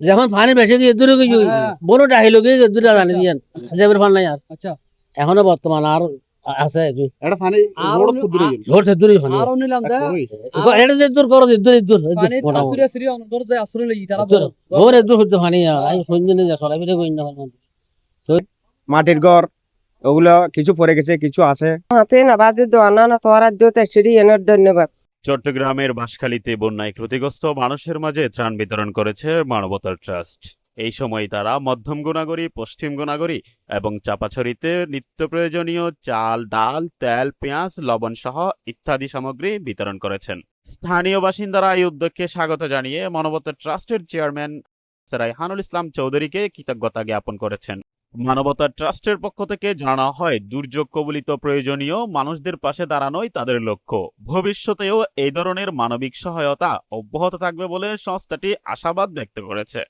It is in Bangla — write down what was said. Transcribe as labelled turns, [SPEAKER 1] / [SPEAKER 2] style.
[SPEAKER 1] যখন পানি বেশি দিয়ে দূরে গিয়ে বড় ডাহিল গিয়ে দূরে জানি দিয়ে যাবার পান নাই আর
[SPEAKER 2] আচ্ছা
[SPEAKER 1] এখনো বর্তমান আর আছে
[SPEAKER 3] এটা পানি
[SPEAKER 2] আর
[SPEAKER 3] রোড
[SPEAKER 2] উনি-
[SPEAKER 3] তো দূরে গেল
[SPEAKER 1] ঘর থেকে দূরে পানি
[SPEAKER 2] আরো নিলাম দে
[SPEAKER 1] এটা যে দূর করো দূর দূর
[SPEAKER 2] পানি আসুরে আসুরে অনর যায় আসুরে লাগি তারা
[SPEAKER 1] ঘর দূর হতে পানি আই হইন যে সরাই ফিরে কইন না
[SPEAKER 4] মাটির ঘর ওগুলো কিছু পড়ে গেছে, কিছু আছে।
[SPEAKER 5] হাতে না বাজে দোয়ানা না তোরা দিতে সিঁড়ি এনার ধন্যবাদ।
[SPEAKER 6] চট্টগ্রামের বাঁশখালীতে বন্যায় ক্ষতিগ্রস্ত মানুষের মাঝে ত্রাণ বিতরণ করেছে মানবতার ট্রাস্ট। এই সময় তারা মধ্যম গুণাগরী, পশ্চিম গুণাগরী এবং চাপাছড়িতে নিত্য প্রয়োজনীয় চাল, ডাল, তেল, পেঁয়াজ, লবণ সহ ইত্যাদি সামগ্রী বিতরণ করেছেন। স্থানীয় বাসিন্দারা এই উদ্যোগকে স্বাগত জানিয়ে মানবতার ট্রাস্টের চেয়ারম্যান রায়হানুল ইসলাম চৌধুরীকে কৃতজ্ঞতা জ্ঞাপন করেছেন। মানবতার ট্রাস্টের পক্ষ থেকে জানানো হয়, দুর্যোগ কবলিত প্রয়োজনীয় মানুষদের পাশে দাঁড়ানোই তাদের লক্ষ্য। ভবিষ্যতেও এই ধরনের মানবিক সহায়তা অব্যাহত থাকবে বলে সংস্থাটি আশাবাদ ব্যক্ত করেছে।